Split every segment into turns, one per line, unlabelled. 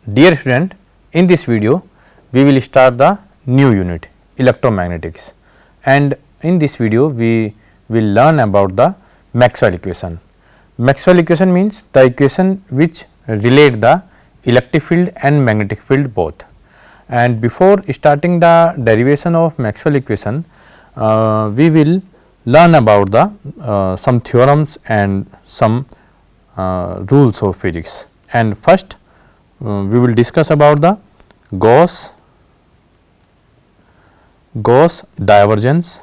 Dear student, in this video we will start the new unit electromagnetics, and in this video we will learn about the Maxwell equation. Maxwell equation means the equation which relate the electric field and magnetic field both. And before starting the derivation of Maxwell equation, we will learn about the some theorems and some rules of physics. And first we will discuss about the Gauss divergence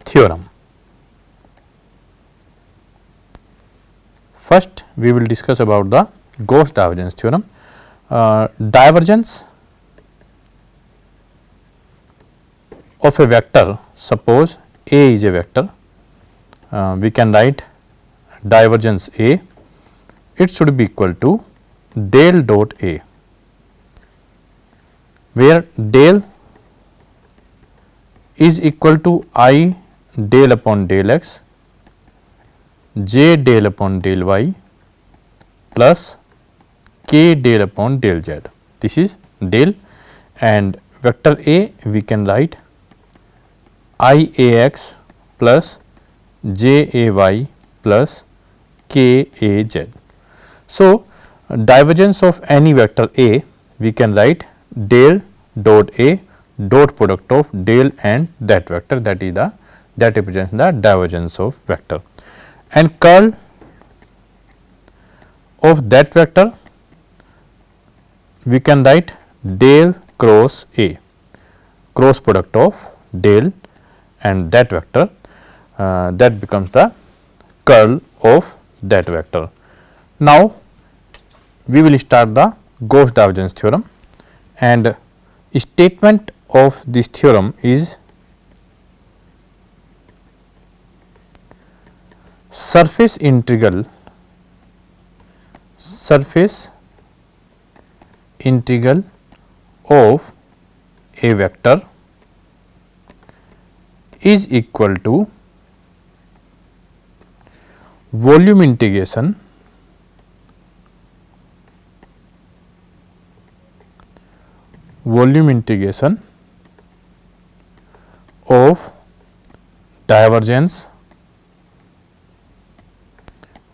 theorem. First we will discuss about the Gauss divergence theorem. Divergence of a vector, suppose A is a vector, we can write divergence A, it should be equal to del dot A, where del is equal to I del upon del x, j del upon del y plus k del upon del z. This is del, and vector A we can write I a x plus j a y plus k a z. So, divergence of any vector A we can write del dot A dot product of del and that vector, that is the that represents the divergence of vector, and curl of that vector we can write del cross A, cross product of del and that vector, that becomes the curl of that vector. Now, we will start the Gauss divergence theorem, and statement of this theorem is surface integral of a vector is equal to volume integration of divergence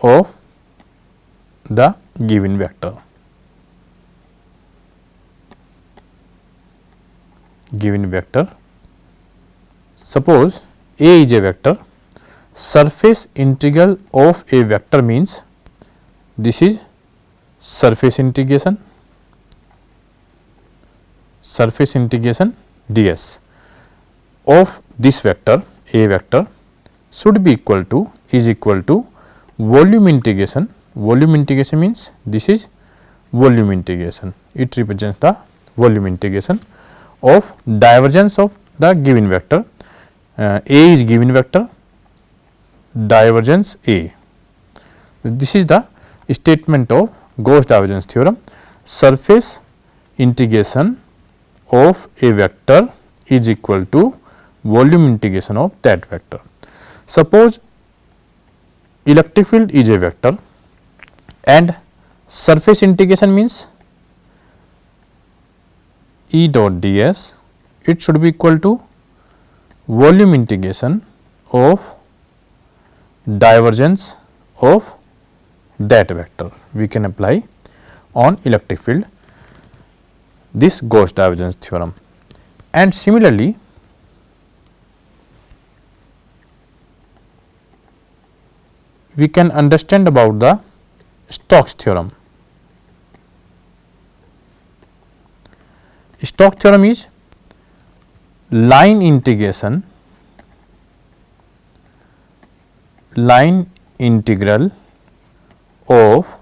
of the given vector. Suppose A is a vector, surface integral of a vector means this is surface integration ds of this vector A vector should be equal to volume integration means this is volume integration, it represents the volume integration of divergence of the given vector. A is given vector, divergence A. This is the statement of Gauss divergence theorem. Surface integration of a vector is equal to volume integration of that vector. Suppose electric field is a vector and surface integration means E dot ds, it should be equal to volume integration of divergence of that vector. We can apply on electric field this Gauss divergence theorem, and similarly we can understand about the Stokes theorem. Stokes theorem is line integral of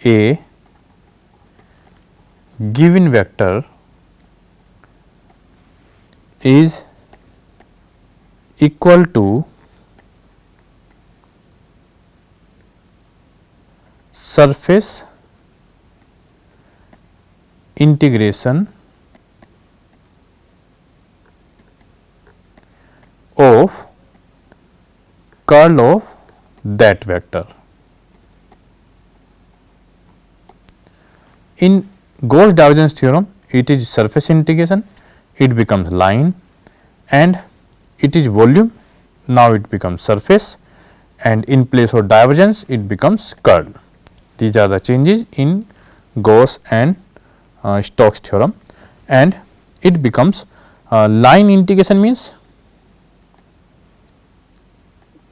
a given vector is equal to surface integration of curl of that vector. In Gauss divergence theorem, it is surface integration, it becomes line, and it is volume, now it becomes surface, and in place of divergence it becomes curl. These are the changes in Gauss and Stokes theorem, and it becomes line integration means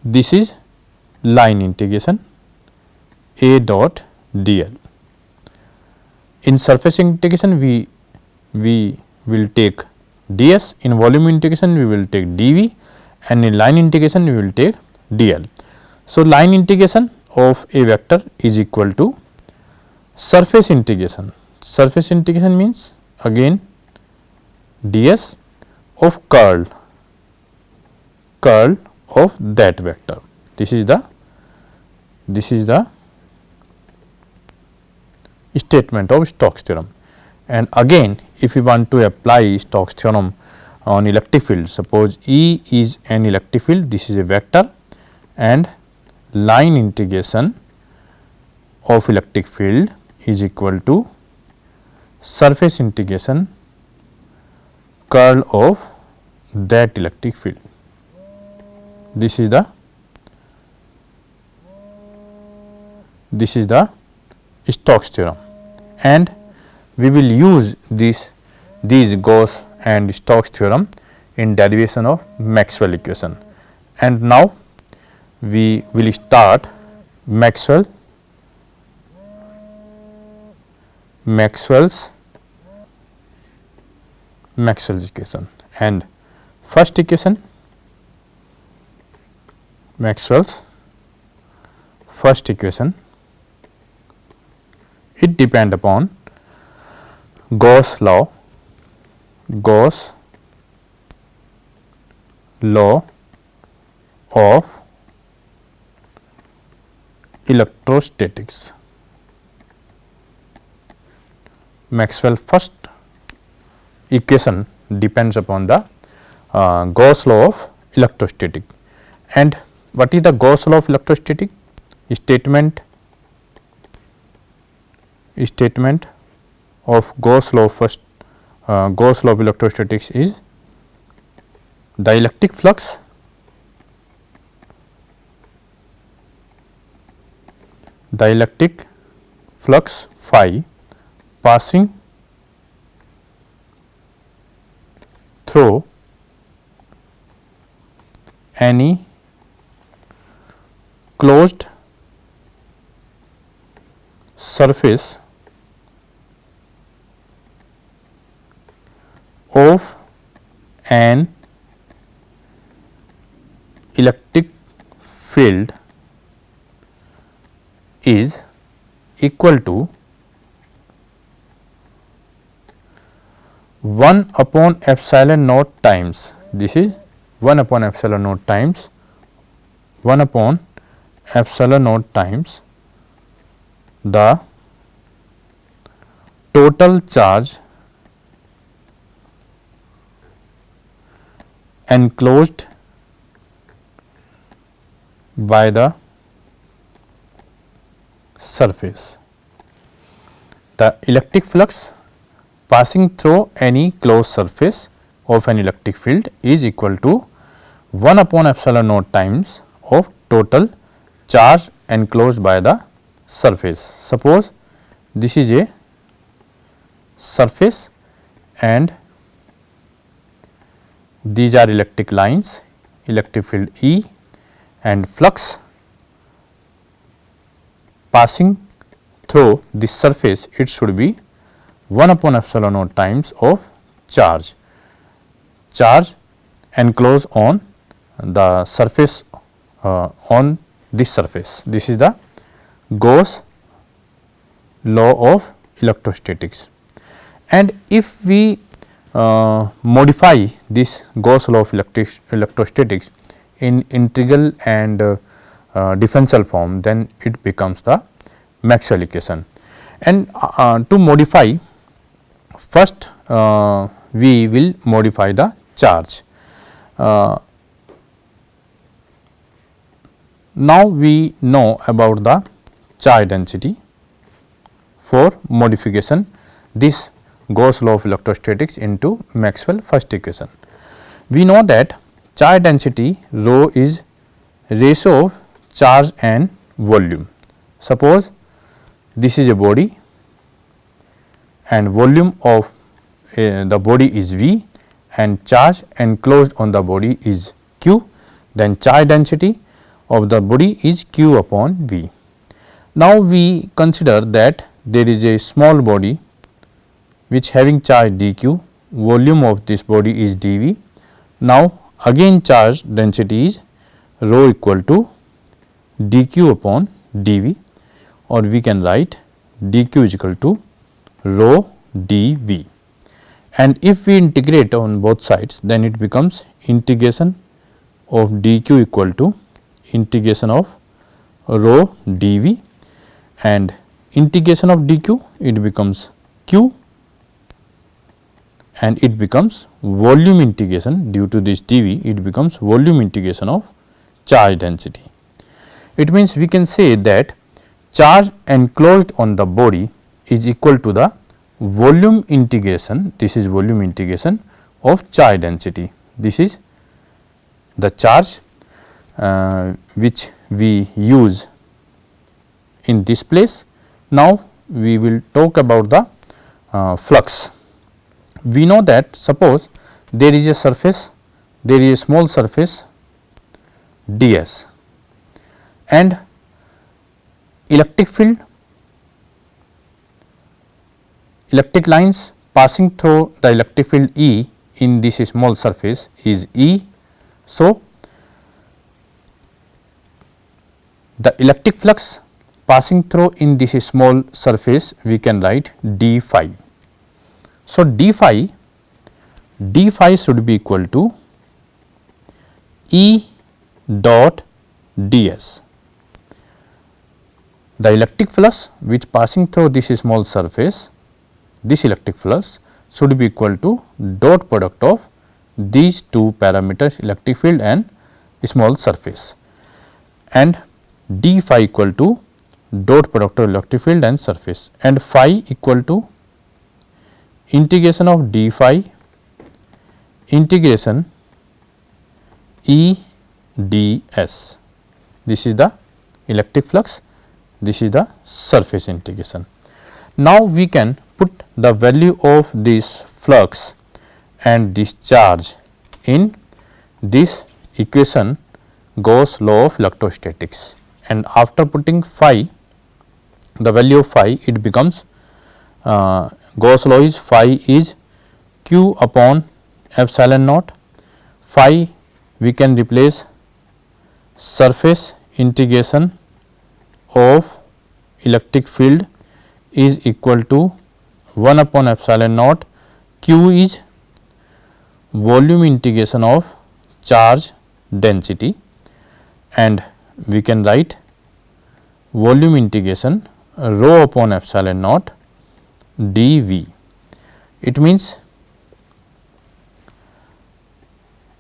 this is line integration A dot dl. In surface integration we will take ds, in volume integration we will take dv, and in line integration we will take dl. So, line integration of a vector is equal to surface integration. Surface integration means again ds of curl of that vector. This is the statement of Stokes theorem. And again, if we want to apply Stokes theorem on electric field, suppose E is an electric field, this is a vector, and line integration of electric field is equal to surface integration curl of that electric field. This is the Stokes theorem, and we will use these Gauss and Stokes theorem in derivation of Maxwell equation. And now we will start Maxwell's equation. And first equation, Maxwell's first equation, it depends upon Gauss law of electrostatics. Maxwell first equation depends upon the Gauss law of electrostatic. And what is the Gauss law of electrostatic? Statement of Gauss law of electrostatics is dielectric flux phi passing through any closed surface of an electric field is equal to 1 upon epsilon naught times, this is 1 upon epsilon naught times the total charge enclosed by the surface. The electric flux passing through any closed surface of an electric field is equal to 1 upon epsilon naught times of total charge enclosed by the surface. Suppose this is a surface and these are electric lines, electric field E, and flux passing through this surface, it should be 1 upon epsilon naught times of charge enclosed on the surface on this surface. This is the Gauss law of electrostatics. And if we modify this Gauss law of electrostatics in integral and differential form, then it becomes the Maxwell equation. And to modify, first we will modify the charge. Now we know about the charge density for modification this Gauss law of electrostatics into Maxwell first equation. We know that charge density rho is ratio of charge and volume. Suppose this is a body and volume of the body is V and charge enclosed on the body is Q, then charge density of the body is Q upon V. Now, we consider that there is a small body which having charge dq, volume of this body is dV. Now, again charge density is rho equal to dq upon dV, or we can write dq is equal to rho dV. And if we integrate on both sides, then it becomes integration of dq equal to integration of rho dV, and integration of dq it becomes q, and it becomes volume integration due to this dV, it becomes volume integration of charge density. It means we can say that charge enclosed on the body is equal to the volume integration, this is volume integration of charge density. This is the charge which we use in this place. Now, we will talk about the flux. We know that suppose there is a surface, there is a small surface ds and electric field, electric lines passing through the electric field E in this small surface is E. So, the electric flux passing through in this small surface we can write d phi. So, d phi should be equal to E dot ds. The electric flux which passing through this small surface, this electric flux should be equal to dot product of these two parameters, electric field and small surface, and d phi equal to dot product of electric field and surface, and phi equal to integration of d phi integration E ds. This is the electric flux, this is the surface integration. Now, we can put the value of this flux and this charge in this equation Gauss law of electrostatics, and after putting phi, the value of phi, it becomes Gauss law is phi is q upon epsilon naught. Phi we can replace surface integration of electric field is equal to 1 upon epsilon naught, q is volume integration of charge density, and we can write volume integration rho upon epsilon naught dV. It means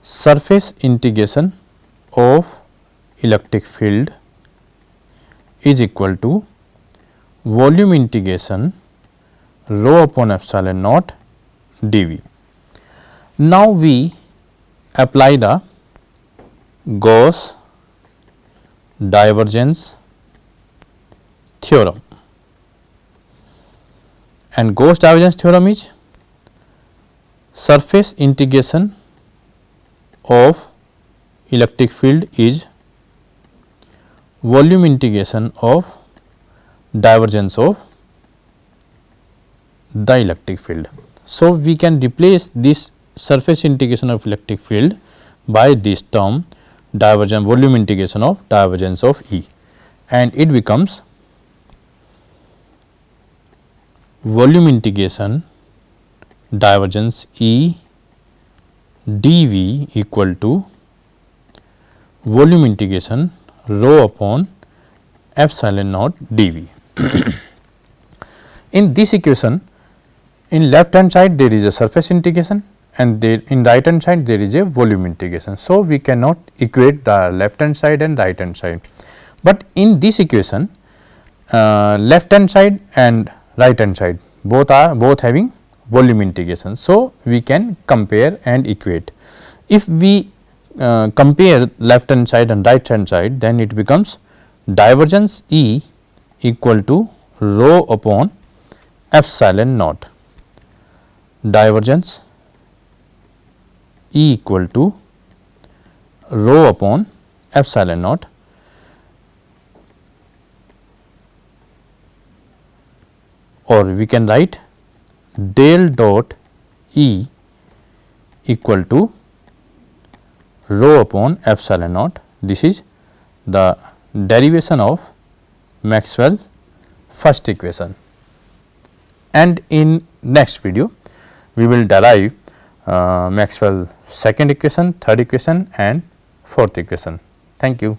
surface integration of electric field is equal to volume integration rho upon epsilon naught dV. Now, we apply the Gauss divergence theorem, and Gauss divergence theorem is surface integration of electric field is volume integration of divergence of the electric field. So, we can replace this surface integration of electric field by this term divergence volume integration of divergence of E, and it becomes volume integration divergence E dV equal to volume integration rho upon epsilon naught dV. In this equation, in left hand side there is a surface integration and there in right hand side there is a volume integration. So, we cannot equate the left hand side and right hand side, but in this equation left hand side and right hand side, both having volume integration. So, we can compare and equate. If we compare left hand side and right hand side, then it becomes divergence E equal to rho upon epsilon naught. Divergence E equal to rho upon epsilon naught, or we can write del dot E equal to rho upon epsilon naught. This is the derivation of Maxwell first equation, and in next video we will derive Maxwell second equation, third equation and fourth equation. Thank you.